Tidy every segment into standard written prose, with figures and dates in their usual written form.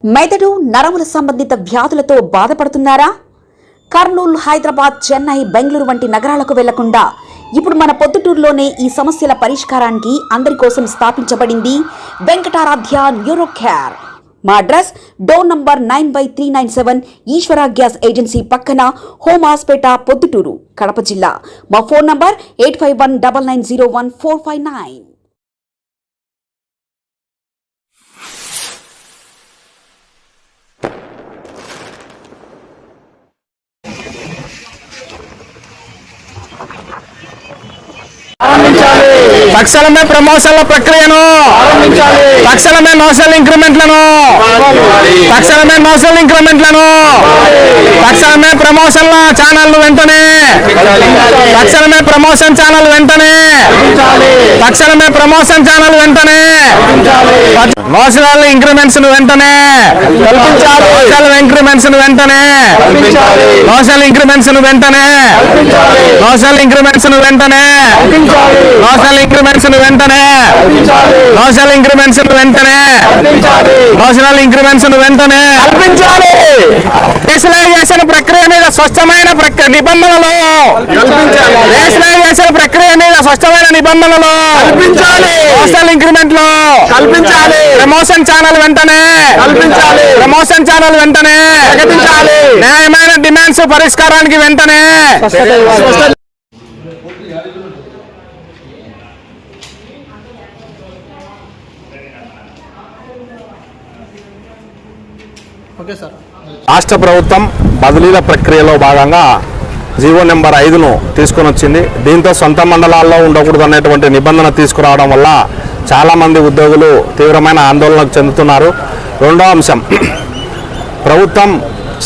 మెదడు నరముల సంబంధిత వ్యాధులతో బాధపడుతున్నారా? కర్నూలు, హైదరాబాద్, చెన్నై, బెంగళూరు వంటి నగరాలకు వెళ్లకుండా ఇప్పుడు మన పొద్దుటూరులోనే ఈ సమస్యల పరిష్కారానికి అందరి కోసం స్థాపించబడింది వెంకటారాధ్య న్యూరో కేర్. మా అడ్రస్ డోర్ నంబర్ 9/397 ఈశ్వర గ్యాస్ ఏజెన్సీ పక్కన, హోమ్ హాస్పేట, పొద్దుటూరు, కడప జిల్లా. మా ఫోన్ నంబర్ 8519901459. తక్షణమే ప్రమోషన్ల ప్రక్రియను, తక్షణమే నోషల్ ఇంక్రిమెంట్లను, తక్షణమే ప్రమోషన్ల ఛానల్ వెంటనే, తక్షణమే ప్రమోషన్ ఛానల్ వెంటనే, తక్షణమే ప్రమోషన్ ఛానల్ వెంటనే, నోషల్ ఇంక్రిమెంట్స్ వెంటనే కల్పించాలి, నోషల్ ఇంక్రిమెంట్స్ వెంటనే, నోషల్ ఇంక్రిమెంట్స్ వెంటనే, నోషల్ ఇంక్రిమెంట్స్ వెంటనే, నోషల్ ఇంక్రిమెంట్స్ వెంటనే, నోషల్ ఇంక్రిమెంట్స్ వెంటనే, నోషల్ ఇంక్రిమెంట్స్ వెంటనే కల్పించాలి. రేషనలైజేషన్ ప్రక్రియ మీద స్పష్టమైన నిబంధనలు, రేషనలైజేషన్ ప్రక్రియ మీద స్పష్టమైన నిబంధనలు కల్పించాలి. నోషల్ ఇంక్రిమెంట్లు కల్పించాలి. ప్రమోషన్ ఛానల్ వెంటనే కల్పించాలి. ప్రమోషన్ ఛానల్ వెంటనే ప్రకటించాలి. న్యాయమైన డిమాండ్స్ పరిష్కారానికి వెంటనే రాష్ట్ర ప్రభుత్వం బదిలీల ప్రక్రియలో భాగంగా జీవో నెంబర్ 5ను తీసుకొని వచ్చింది. దీంతో సొంత మండలాల్లో ఉండకూడదు అనేటువంటి నిబంధన తీసుకురావడం వల్ల చాలామంది ఉద్యోగులు తీవ్రమైన ఆందోళనకు చెందుతున్నారు. రెండో అంశం, ప్రభుత్వం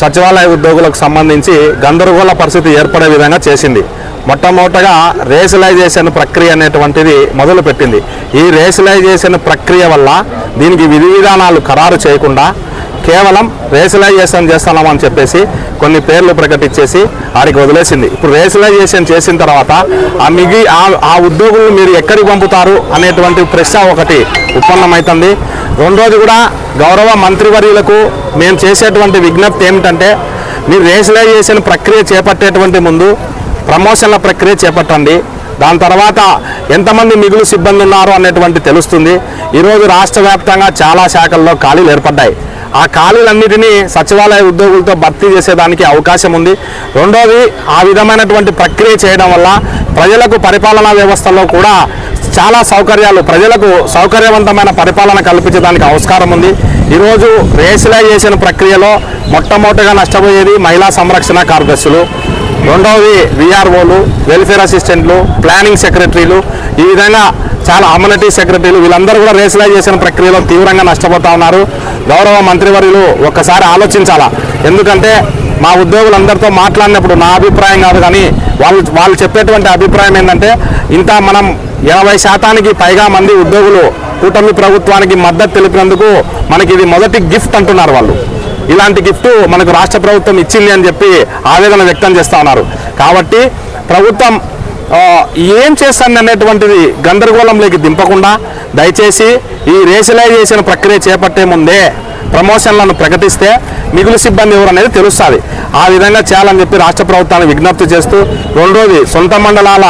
సచివాలయ ఉద్యోగులకు సంబంధించి గందరగోళ పరిస్థితి ఏర్పడే విధంగా చేసింది. మొట్టమొదటగా రేషనలైజేషన్ ప్రక్రియ అనేటువంటిది మొదలుపెట్టింది. ఈ రేషనలైజేషన్ ప్రక్రియ వల్ల దీనికి విధి విధానాలు ఖరారు చేయకుండా కేవలం రేషనలైజేషన్ చేస్తున్నామని చెప్పేసి కొన్ని పేర్లు ప్రకటించేసి వారికి వదిలేసింది. ఇప్పుడు రేషనలైజేషన్ చేసిన తర్వాత ఆ ఉద్యోగులు మీరు ఎక్కడికి పంపుతారు అనేటువంటి ప్రశ్న ఒకటి ఉత్పన్నమవుతుంది. రెండోది కూడా గౌరవ మంత్రివర్యులకు మేము చేసేటువంటి విజ్ఞప్తి ఏమిటంటే, మీరు రేషనలైజేషన్ ప్రక్రియ చేపట్టేటువంటి ముందు ప్రమోషన్ల ప్రక్రియ చేపట్టండి. దాని తర్వాత ఎంతమంది మిగులు సిబ్బంది ఉన్నారు అనేటువంటి తెలుస్తుంది. ఈరోజు రాష్ట్ర వ్యాప్తంగా చాలా శాఖల్లో ఖాళీలు ఏర్పడ్డాయి. ఆ ఖాళీలన్నిటినీ సచివాలయ ఉద్యోగులతో భర్తీ చేసేదానికి అవకాశం ఉంది. రెండోది, ఆ విధమైనటువంటి ప్రక్రియ చేయడం వల్ల ప్రజలకు పరిపాలనా వ్యవస్థలో కూడా చాలా సౌకర్యాలు, ప్రజలకు సౌకర్యవంతమైన పరిపాలన కల్పించడానికి ఆస్కారం ఉంది. ఈరోజు రేషనలైజేషన్ ప్రక్రియలో మొట్టమొదటిగా నష్టపోయేది మహిళా సంరక్షణ కార్యదర్శులు, రెండవది విఆర్ఓలు, వెల్ఫేర్ అసిస్టెంట్లు, ప్లానింగ్ సెక్రటరీలు, ఈ విధంగా చాలా అమ్యూనిటీ సెక్రటరీలు, వీళ్ళందరూ కూడా రేషనలైజేషన్ ప్రక్రియలో తీవ్రంగా నష్టపోతూ ఉన్నారు. గౌరవ మంత్రివర్యులు ఒక్కసారి ఆలోచించాలా. ఎందుకంటే మా ఉద్యోగులందరితో మాట్లాడినప్పుడు నా అభిప్రాయం కాదు, కానీ వాళ్ళు చెప్పేటువంటి అభిప్రాయం ఏంటంటే, ఇంత మనం 80% పైగా మంది ఉద్యోగులు కూటమి ప్రభుత్వానికి మద్దతు తెలిపినందుకు మనకి ఇది మొదటి గిఫ్ట్ అంటున్నారు వాళ్ళు. ఇలాంటి గిఫ్ట్ మనకు రాష్ట్ర ప్రభుత్వం ఇచ్చింది అని చెప్పి ఆవేదన వ్యక్తం చేస్తూ ఉన్నారు. కాబట్టి ప్రభుత్వం ఏం చేస్తుంది అనేటువంటిది గందరగోళంలోకి దింపకుండా దయచేసి ఈ రేషనలైజేషన్ ప్రక్రియ చేపట్టే ముందే ప్రమోషన్లను ప్రకటిస్తే మిగులు సిబ్బంది ఎవరు అనేది తెలుస్తుంది. ఆ విధంగా చేయాలని చెప్పి రాష్ట్ర ప్రభుత్వాన్ని విజ్ఞప్తి చేస్తూ, రెండోది, సొంత మండలాల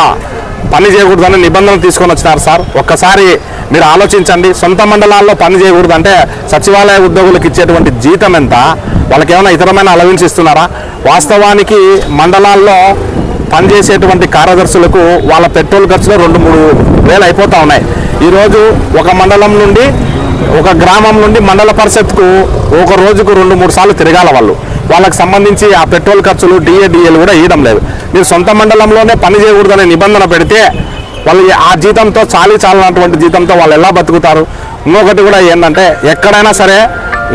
పని చేయకూడదని నిబంధనలు తీసుకొని వచ్చినారు సార్. ఒక్కసారి మీరు ఆలోచించండి. సొంత మండలాల్లో పని చేయకూడదంటే సచివాలయ ఉద్యోగులకు ఇచ్చేటువంటి జీతం ఎంత? వాళ్ళకి ఏమైనా ఇతరమైన అలవెన్స్ ఇస్తున్నారా? వాస్తవానికి మండలాల్లో పనిచేసేటువంటి కార్యదర్శులకు వాళ్ళ పెట్రోల్ ఖర్చులో 2-3 వేలు అయిపోతూ ఉన్నాయి. ఈరోజు ఒక మండలం నుండి, ఒక గ్రామం నుండి మండల పరిషత్కు ఒక రోజుకు 2-3 సార్లు తిరగాల వాళ్ళు. వాళ్ళకి సంబంధించి ఆ పెట్రోల్ ఖర్చులు, డిఏలు కూడా ఇవ్వడం లేదు. మీరు సొంత మండలంలోనే పని చేయకూడదనే నిబంధన పెడితే వాళ్ళు ఆ జీతంతో చాలినటువంటి జీతంతో వాళ్ళు ఎలా బతుకుతారు? ఇంకొకటి కూడా ఏంటంటే, ఎక్కడైనా సరే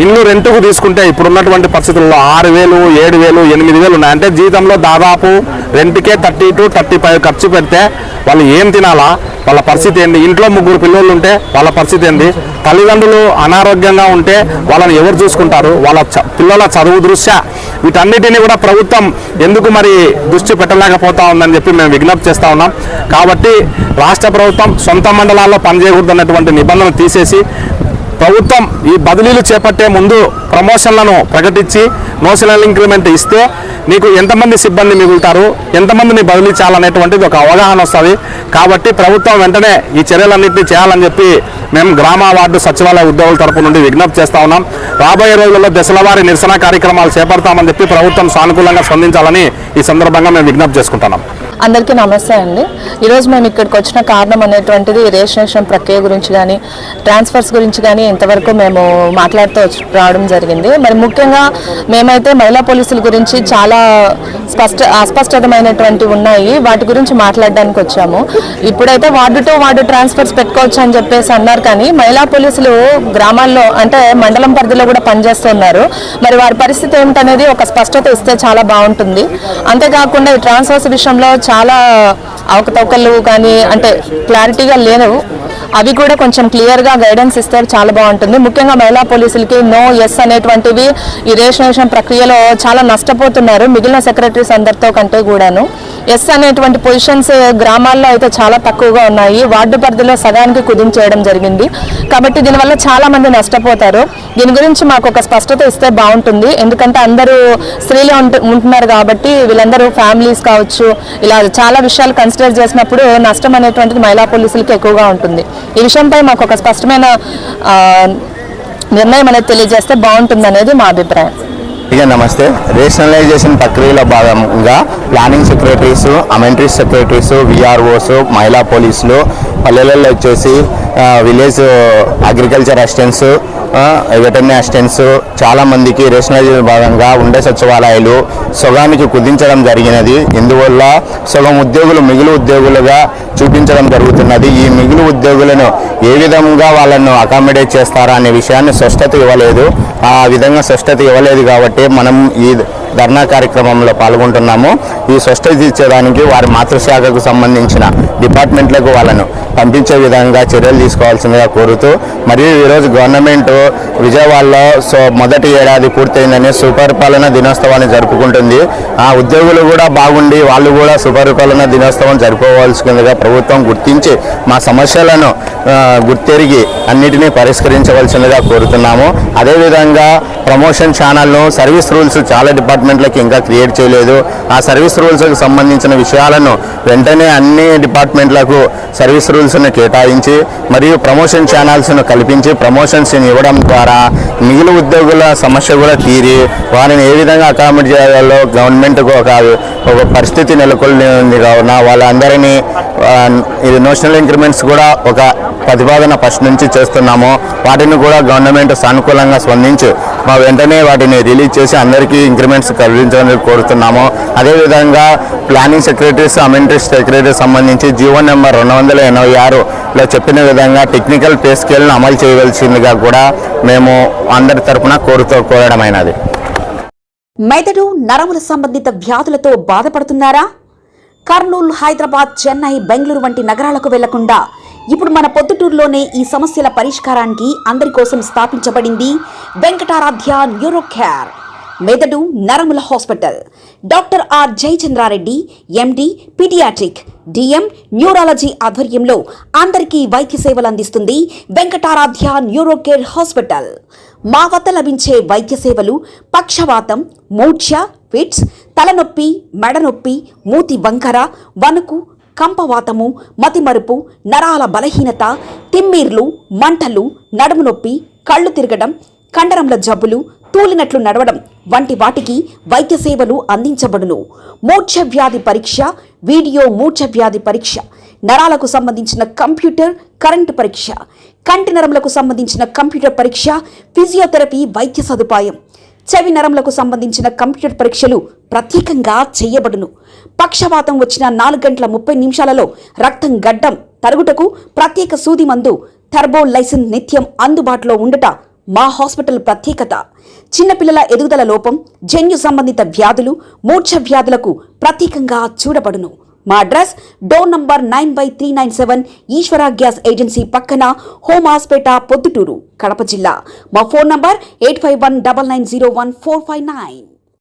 ఇల్లు రెంట్కు తీసుకుంటే ఇప్పుడున్నటువంటి పరిస్థితుల్లో 6,000, 7,000, 8,000 ఉన్నాయి. అంటే జీతంలో దాదాపు రెంట్కే 30 to 35 ఖర్చు పెడితే వాళ్ళు ఏం తినాలా? వాళ్ళ పరిస్థితి ఏంది? ఇంట్లో 3 పిల్లలు ఉంటే వాళ్ళ పరిస్థితి ఏంది? తల్లిదండ్రులు అనారోగ్యంగా ఉంటే వాళ్ళని ఎవరు చూసుకుంటారు? వాళ్ళ పిల్లల చదువు దృష్ట్యా వీటన్నిటినీ కూడా ప్రభుత్వం ఎందుకు మరి దృష్టి పెట్టలేకపోతా ఉందని చెప్పి మేము విజ్ఞప్తి చేస్తూ ఉన్నాం. కాబట్టి రాష్ట్ర ప్రభుత్వం సొంత మండలాల్లో పనిచేయకూడదన్నటువంటి నిబంధనలు తీసేసి ప్రభుత్వం ఈ బదిలీలు చేపట్టే ముందు ప్రమోషన్లను ప్రకటించి నోషనల్ ఇంక్రిమెంట్ ఇస్తే నీకు ఎంతమంది సిబ్బంది మిగులుతారు, ఎంతమందిని బదిలీ చేయాలనేటువంటిది ఒక అవగాహన వస్తుంది. కాబట్టి ప్రభుత్వం వెంటనే ఈ చర్యలన్నింటినీ చేయాలని చెప్పి మేము గ్రామ వార్డు సచివాలయ ఉద్యోగుల తరపు నుండి విజ్ఞప్తి చేస్తా ఉన్నాం. రాబోయే రోజుల్లో దశలవారీ నిరసన కార్యక్రమాలు చేపడతామని చెప్పి ప్రభుత్వం సానుకూలంగా స్పందించాలని ఈ సందర్భంగా మేము విజ్ఞప్తి చేసుకుంటున్నాం. అందరికీ నమస్తే అండి. ఈరోజు మేము ఇక్కడికి వచ్చిన కారణం అనేటువంటిది రేషనేషన్ ప్రక్రియ గురించి కానీ ట్రాన్స్ఫర్స్ గురించి కానీ ఇంతవరకు మేము మాట్లాడుతూ రావడం జరిగింది. మరి ముఖ్యంగా మేమైతే మహిళా పోలీసుల గురించి చాలా అస్పష్టతమైనటువంటి ఉన్నాయి, వాటి గురించి మాట్లాడడానికి వచ్చాము. ఇప్పుడైతే వార్డు టు వార్డు ట్రాన్స్ఫర్స్ పెట్టుకోవచ్చు అని చెప్పేసి అన్నారు, కానీ మహిళా పోలీసులు గ్రామాల్లో అంటే మండలం పరిధిలో కూడా పనిచేస్తున్నారు. మరి వారి పరిస్థితి ఏమిటనేది ఒక స్పష్టత ఇస్తే చాలా బాగుంటుంది. అంతేకాకుండా ఈ ట్రాన్స్ఫర్స్ విషయంలో చాలా అవకతవకలు కానీ అంటే క్లారిటీగా లేవు, అవి కూడా కొంచెం క్లియర్గా గైడెన్స్ ఇస్తే చాలా బాగుంటుంది. ముఖ్యంగా మహిళా పోలీసులకి నో ఎస్ అనేటువంటివి ఈ రేషనేషన్ ప్రక్రియలో చాలా నష్టపోతున్నారు మిగిలిన సెక్రటరీస్ అందరితో కంటే కూడాను. ఎస్ అనేటువంటి పొజిషన్స్ గ్రామాల్లో అయితే చాలా తక్కువగా ఉన్నాయి, వార్డు పరిధిలో సగానికి కుదించేయడం జరిగింది. కాబట్టి దీనివల్ల చాలా మంది నష్టపోతారు. దీని గురించి మాకు ఒక స్పష్టత ఇస్తే బాగుంటుంది. ఎందుకంటే అందరూ స్త్రీలే ఉంటున్నారు కాబట్టి వీళ్ళందరూ ఫ్యామిలీస్ కావచ్చు, ఇలా చాలా విషయాలు కన్సిడర్ చేసినప్పుడు నష్టం అనేటువంటిది మహిళా పోలీసులకి ఎక్కువగా ఉంటుంది. ఈ విషయంపై మాకు ఒక స్పష్టమైన నిర్ణయం అనేది తెలియజేస్తే బాగుంటుంది అనేది మా అభిప్రాయం. నమస్తే. రేషనలైజేషన్ ప్రక్రియలో భాగంగా ప్లానింగ్ సెక్రటరీస్, అమెంటరీ సెక్రటరీస్, విఆర్ఓస్, మహిళా పోలీసులు, పల్లెలలో వచ్చేసి village agriculture assistants, veterinary assistants చాలామందికి రేషనలైజేషన్ భాగంగా ఉండే సచివాలయాలు సగానికి కుదించడం జరిగినది. ఇందువల్ల సగం ఉద్యోగులు మిగులు ఉద్యోగులుగా చూపించడం జరుగుతున్నది. ఈ మిగులు ఉద్యోగులను ఏ విధంగా వాళ్ళను అకామిడేట్ చేస్తారా అనే విషయాన్ని స్పష్టత ఇవ్వలేదు. ఆ విధంగా స్పష్టత ఇవ్వలేదు కాబట్టి మనం ఈ ధర్నా కార్యక్రమంలో పాల్గొంటున్నాము. ఈ స్పష్టత ఇచ్చేదానికి వారి మాతృశాఖకు సంబంధించిన డిపార్ట్మెంట్లకు వాళ్ళను పంపించే విధంగా చర్యలు తీసుకోవాల్సిందిగా కోరుతూ, మరియు ఈరోజు గవర్నమెంట్ విజయవాడలో మొదటి ఏడాది పూర్తయిందని సుపరిపాలన దినోత్సవాన్ని జరుపుకుంటుంది. ఆ ఉద్యోగులు కూడా బాగుండి వాళ్ళు కూడా సుపరిపాలన దినోత్సవం జరుపుకోవాల్సిందిగా ప్రభుత్వం గుర్తించి మా సమస్యలను గుర్తెరిగి అన్నిటినీ పరిష్కరించవలసిందిగా కోరుతున్నాము. అదేవిధంగా ప్రమోషన్ ఛానల్ను సర్వీస్ రూల్స్ చాలా డిపార్ట్మెంట్లకి ఇంకా క్రియేట్ చేయలేదు. ఆ సర్వీస్ రూల్స్కి సంబంధించిన విషయాలను వెంటనే అన్ని డిపార్ట్మెంట్లకు సర్వీస్ రూల్స్ను కేటాయించి మరియు ప్రమోషన్ ఛానల్స్ను కల్పించి ప్రమోషన్స్ని ఇవ్వడం ద్వారా మిగిలిన ఉద్యోగుల సమస్య కూడా తీరి వారిని ఏ విధంగా అకామిడేట్ చేయాలో గవర్నమెంట్కు ఒక పరిస్థితి నెలకొల్లింది. కావున వాళ్ళందరినీ ఇది నోషనల్ ఇంక్రిమెంట్స్ కూడా ఒక ప్రతిపాదన ఫస్ట్ నుంచి చేస్తున్నాము. వాటిని కూడా గవర్నమెంట్ సానుకూలంగా స్పందించి మా వెంటనే వాటిని రిలీజ్ చేసి అందరికీ ఇంక్రిమెంట్స్ కల్పించాలని కోరుతున్నాము. అదేవిధంగా ప్లానింగ్ సెక్రటరీస్, అమెంటరీ సెక్రటరీస్ సంబంధించి జీవో నెంబర్ 286లో చెప్పిన విధంగా టెక్నికల్ పే స్కేల్ను అమలు చేయవలసిందిగా కూడా మేము అందరి తరఫున కోరడమైనది. మెదడు నరముల సంబంధిత వ్యాధులతో బాధపడుతున్నారా? కర్నూలు, హైదరాబాద్, చెన్నై, బెంగళూరు వంటి నగరాలకు వెళ్లకుండా ఇప్పుడు మన పొద్దుటూరులోనే ఈ సమస్యల పరిష్కారానికి అందరి కోసం స్థాపించబడింది వెంకటారాధ్య న్యూరో కేర్ మెదడు నరముల hospital. Doctor R Jayachandra Reddy, MD, paediatric, DM, neurology ఆధ్వర్యంలో అందరికీ వైద్య సేవలు అందిస్తుంది వెంకటారాధ్య న్యూరో కేర్ హాస్పిటల్. మా వద్ద లభించే వైద్య సేవలు పక్షవాతం, మూర్ఛ, ఫిట్స్, తలనొప్పి, మెడనొప్పి, మూతి వంకర, వణుకు, కంపవాతము, మతిమరుపు, నరాల బలహీనత, తిమ్మిర్లు, మంటలు, నడుము నొప్పి, కళ్ళు తిరగడం, కండరంల జబ్బులు, తూలినట్లు నడవడం వంటి వాటికి వైద్య సేవలు అందించబడును. మూర్ఛ వ్యాధి పరీక్ష, వీడియో మూర్ఛ వ్యాధి పరీక్ష, నరాలకు సంబంధించిన కంప్యూటర్ కరెంటు పరీక్ష, కంటి నరములకు సంబంధించిన కంప్యూటర్ పరీక్ష, ఫిజియోథెరపీ వైద్య సదుపాయం, చెవి నరములకు సంబంధించిన కంప్యూటర్ పరీక్షలు ప్రత్యేకంగా చేయబడును. పక్షవాతం వచ్చిన 4 గంటల 30 నిమిషాలలో రక్తం గడ్డం తరుగుటకు ప్రత్యేక సూది మందు థర్బోలైసిన్ నిత్యం అందుబాటులో ఉండట మా హాస్పిటల్ ప్రత్యేకత. చిన్నపిల్లల ఎదుగుదల లోపం, జన్యు సంబంధిత వ్యాధులు, మూర్ఛ వ్యాధులకు ప్రత్యేకంగా చూడబడును. మా అడ్రస్ డోర్ నంబర్ 9/397 ఈశ్వర గ్యాస్ ఏజెన్సీ పక్కన, హోమాస్పేట, పొద్దుటూరు, కడప జిల్లా. మా ఫోన్ నంబర్ 8519901459.